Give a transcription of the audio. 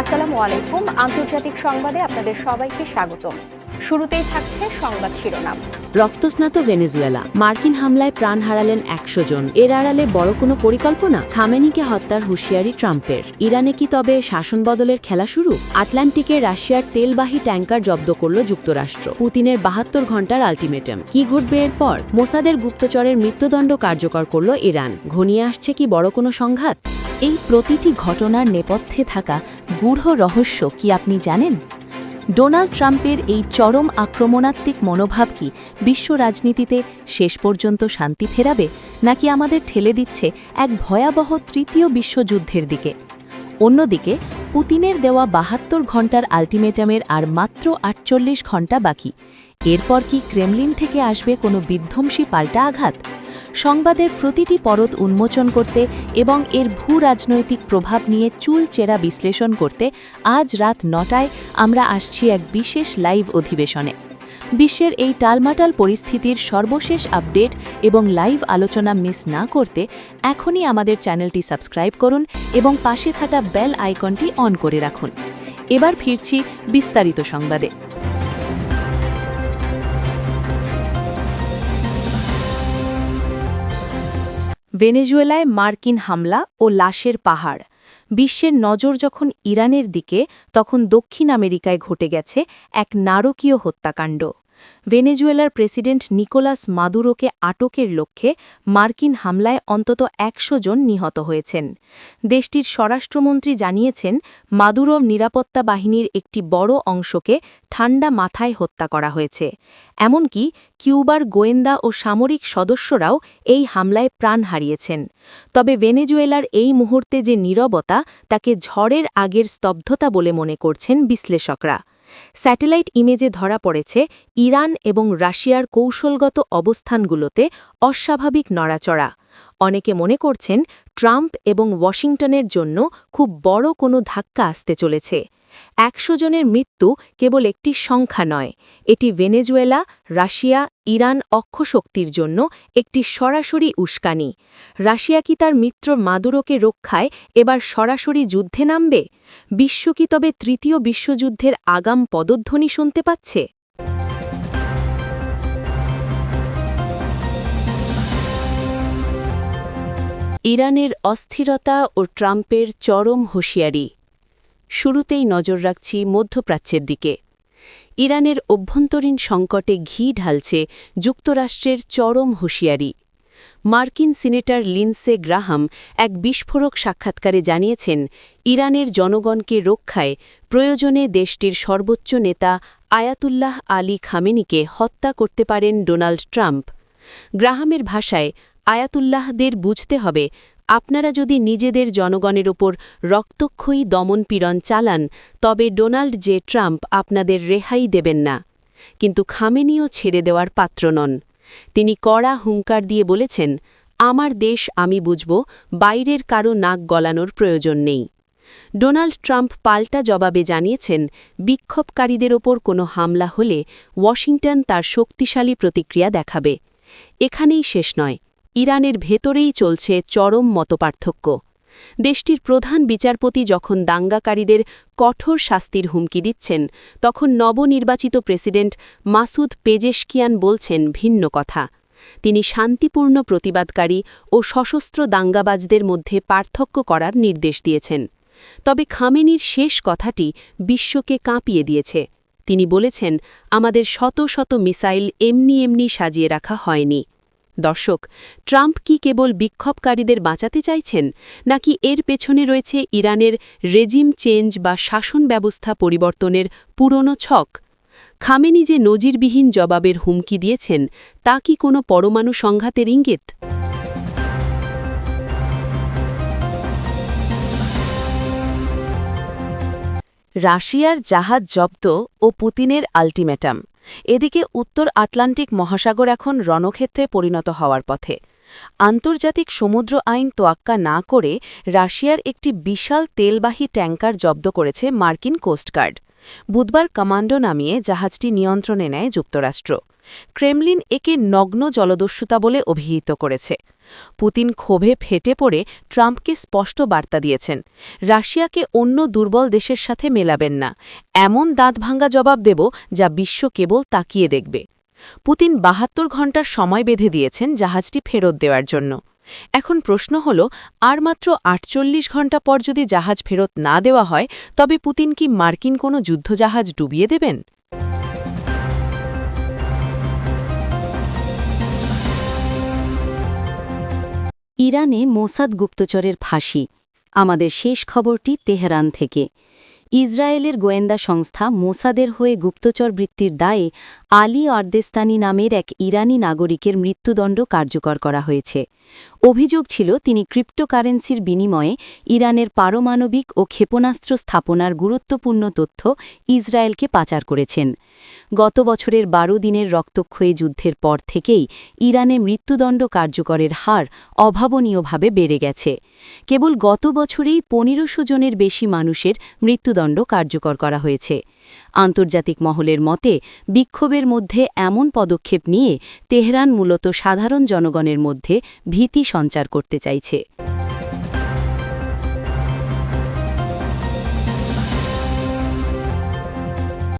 আসসালামু আলাইকুম। আন্তর্জাতিক সংবাদে আপনাদের সবাইকে স্বাগতম। শুরুতেই থাকছে সংবাদ শিরোনাম। রক্তস্নাত ভেনেজুয়েলা, মার্কিন হামলায় প্রাণ হারালেন ১০০ জন। এর আড়ালে বড় কোনো পরিকল্পনা? খামেনিকে হত্যার হুঁশিয়ারি ট্রাম্পের। ইরানে কি তবে শাসন বদলের খেলা শুরু? আটলান্টিকে রাশিয়ার তেলবাহী ট্যাঙ্কার জব্দ করল যুক্তরাষ্ট্র। পুতিনের ৭২ ঘণ্টার আলটিমেটাম। কি ঘটবে এরপর? মোসাদের গুপ্তচরের মৃত্যুদণ্ড কার্যকর করল ইরান। ঘনিয়ে আসছে কি বড় কোনো সংঘাত? এই প্রতিটি ঘটনার নেপথ্যে থাকা গূঢ় রহস্য কি আপনি জানেন? ডোনাল্ড ট্রাম্পের এই চরম আক্রমণাত্মক মনোভাব কি বিশ্ব রাজনীতিতে শেষ পর্যন্ত শান্তি ফেরাবে, নাকি আমাদের ঠেলে দিচ্ছে এক ভয়াবহ তৃতীয় বিশ্বযুদ্ধের দিকে? অন্যদিকে পুতিনের দেওয়া ৭২ ঘণ্টার আলটিমেটামের আর মাত্র ৪৮ ঘণ্টা বাকি। এরপর কি ক্রেমলিন থেকে আসবে কোনো বিধ্বংসী পাল্টা আঘাত? সংবাদের প্রতিটি পরত উন্মোচন করতে এবং এর ভূ রাজনৈতিক প্রভাব নিয়ে চুলচেরা বিশ্লেষণ করতে আজ রাত ৯টায় আমরা আসছি এক বিশেষ লাইভ অধিবেশনে। বিশ্বের এই টালমাটাল পরিস্থিতির সর্বশেষ আপডেট এবং লাইভ আলোচনা মিস না করতে এখনই আমাদের চ্যানেলটি সাবস্ক্রাইব করুন এবং পাশে থাকা বেল আইকনটি অন করে রাখুন। এবার ফিরছি বিস্তারিত সংবাদে। ভেনেজুয়েলায় মার্কিন হামলা ও লাশের পাহাড়। বিশ্বের নজর যখন ইরানের দিকে, তখন দক্ষিণ আমেরিকায় ঘটে গেছে এক নারকীয় হত্যাকাণ্ড। ভেনেজুয়েলার প্রেসিডেন্ট নিকোলাস মাদুরোকে আটকের লক্ষ্যে মার্কিন হামলায় অন্তত ১০০ জন নিহত হয়েছেন। দেশটির স্বরাষ্ট্রমন্ত্রী জানিয়েছেন, মাদুরো নিরাপত্তা বাহিনীর একটি বড় অংশকে ঠান্ডা মাথায় হত্যা করা হয়েছে। এমনকি কিউবার গোয়েন্দা ও সামরিক সদস্যরাও এই হামলায় প্রাণ হারিয়েছেন। তবে ভেনেজুয়েলার এই মুহূর্তে যে নীরবতা, তাকে ঝড়ের আগের স্তব্ধতা বলে মনে করছেন বিশ্লেষকরা। স্যাটেলাইট ইমেজে ধরা পড়েছে ইরান এবং রাশিয়ার কৌশলগত অবস্থানগুলোতে অস্বাভাবিক নড়াচড়া। অনেকে মনে করছেন ট্রাম্প এবং ওয়াশিংটনের জন্য খুব বড় কোনো ধাক্কা আসতে চলেছে। ১০০ জনের মৃত্যু কেবল একটি সংখ্যা নয়, এটি ভেনেজুয়েলা, রাশিয়া, ইরান অক্ষশক্তির জন্য একটি সরাসরি উস্কানি। রাশিয়া কি তার মিত্র মাদুরোকে রক্ষায় এবার সরাসরি যুদ্ধে নামবে? বিশ্ব কি তবে তৃতীয় বিশ্বযুদ্ধের আগাম পদধ্বনি শুনতে পাচ্ছে? ইরানের অস্থিরতা ও ট্রাম্পের চরম হুঁশিয়ারি। শুরুতেই নজর রাখছি মধ্যপ্রাচ্যের দিকে। ইরানের অভ্যন্তরীণ সংকটে ঘি ঢালছে যুক্তরাষ্ট্রের চরম হুঁশিয়ারি। মার্কিন সিনেটর লিন্ডসে গ্রাহাম এক বিস্ফোরক সাক্ষাৎকারে জানিয়েছেন, ইরানের জনগণকে রক্ষায় প্রয়োজনে দেশটির সর্বোচ্চ নেতা আয়াতুল্লাহ আলী খামেনিকে হত্যা করতে পারেন ডোনাল্ড ট্রাম্প। গ্রাহামের ভাষায়, আয়াতুল্লাহদের বুঝতে হবে, আপনারা যদি নিজেদের জনগণের ওপর রক্তক্ষয়ী দমনপীড়ন চালান, তবে ডোনাল্ড জে ট্রাম্প আপনাদের রেহাই দেবেন না। কিন্তু খামেনিও ছেড়ে দেওয়ার পাত্র নন। তিনি কড়া হুঙ্কার দিয়ে বলেছেন, আমার দেশ আমি বুঝব, বাইরের কারো নাক গলানোর প্রয়োজন নেই। ডোনাল্ড ট্রাম্প পাল্টা জবাবে জানিয়েছেন, বিক্ষোভকারীদের ওপর কোনো হামলা হলে ওয়াশিংটন তার শক্তিশালী প্রতিক্রিয়া দেখাবে। এখানেই শেষ নয়, ইরানের ভেতরেই চলছে চরম মতপার্থক্য। দেশটির প্রধান বিচারপতি যখন দাঙ্গাকারীদের কঠোর শাস্তির হুমকি দিচ্ছেন, তখন নবনির্বাচিত প্রেসিডেন্ট মাসুদ পেজেশকিয়ান বলছেন ভিন্ন কথা। তিনি শান্তিপূর্ণ প্রতিবাদকারী ও সশস্ত্র দাঙ্গাবাজদের মধ্যে পার্থক্য করার নির্দেশ দিয়েছেন। তবে খামেনির শেষ কথাটি বিশ্বকে কাঁপিয়ে দিয়েছে। তিনি বলেছেন, আমাদের শত শত মিসাইল এমনি এমনি সাজিয়ে রাখা হয়নি। দর্শক, ট্রাম্প কি কেবল বিক্ষোভকারীদের বাঁচাতে চাইছেন, নাকি এর পেছনে রয়েছে ইরানের রেজিম চেঞ্জ বা শাসন ব্যবস্থা পরিবর্তনের পুরনো ছক? খামেনি যে নজিরবিহীন জবাবের হুমকি দিয়েছেন, তা কি কোনো পরমাণু সংঘাতের ইঙ্গিত? রাশিয়ার জাহাজ জব্দ ও পুতিনের আল্টিমেটাম। এদিকে উত্তর আটলান্টিক মহাসাগর এখন রণক্ষেত্রে পরিণত হওয়ার পথে। আন্তর্জাতিক সমুদ্র আইন তোয়াক্কা না করে রাশিয়ার একটি বিশাল তেলবাহী ট্যাঙ্কার জব্দ করেছে মার্কিন কোস্টগার্ড। বুধবার কমান্ডো নামিয়ে জাহাজটি নিয়ন্ত্রণে নেয় যুক্তরাষ্ট্র। ক্রেমলিন একে নগ্ন জলদস্যুতা বলে অভিহিত করেছে। পুতিন ক্ষোভে ফেটে পড়ে ট্রাম্পকে স্পষ্ট বার্তা দিয়েছেন, রাশিয়াকে অন্য দুর্বল দেশের সাথে মেলাবেন না, এমন দাঁতভাঙ্গা জবাব দেব যা বিশ্ব কেবল তাকিয়ে দেখবে। পুতিন ৭২ ঘণ্টার সময় বেঁধে দিয়েছেন জাহাজটি ফেরত দেওয়ার জন্য। এখন প্রশ্ন হল, আর মাত্র ৪৮ ঘণ্টা পর যদি জাহাজ ফেরত না দেওয়া হয়, তবে পুতিন কি মার্কিন কোনো যুদ্ধজাহাজ ডুবিয়ে দেবেন? ইরানে মোসাদ গুপ্তচরের ফাঁসি। আমাদের শেষ খবরটি তেহরান থেকে। ইসরায়েলের গোয়েন্দা সংস্থা মোসাদের হয়ে গুপ্তচর বৃত্তির দায়ে আলী অর্দেস্তানি নামের এক ইরানি নাগরিকের মৃত্যুদণ্ড কার্যকর করা হয়েছে। অভিযোগ ছিল তিনি ক্রিপ্টোকারেন্সির বিনিময়ে ইরানের পারমাণবিক ও ক্ষেপণাস্ত্র স্থাপনার গুরুত্বপূর্ণ তথ্য ইসরায়েলকে পাচার করেছেন। গত বছরের ১২ দিনের রক্তক্ষয়ী যুদ্ধের পর থেকেই ইরানে মৃত্যুদণ্ড কার্যকরের হার অভাবনীয়ভাবে বেড়ে গেছে। কেবল গত বছরেই ১৫০০ জনের বেশি মানুষের মৃত্যুদণ্ড কার্যকর করা হয়েছে। আন্তর্জাতিক মহলের মতে, বিক্ষোভের মধ্যে এমন পদক্ষেপ নিয়ে তেহরান মূলত সাধারণ জনগণের মধ্যে ভীতি সঞ্চার করতে চাইছে।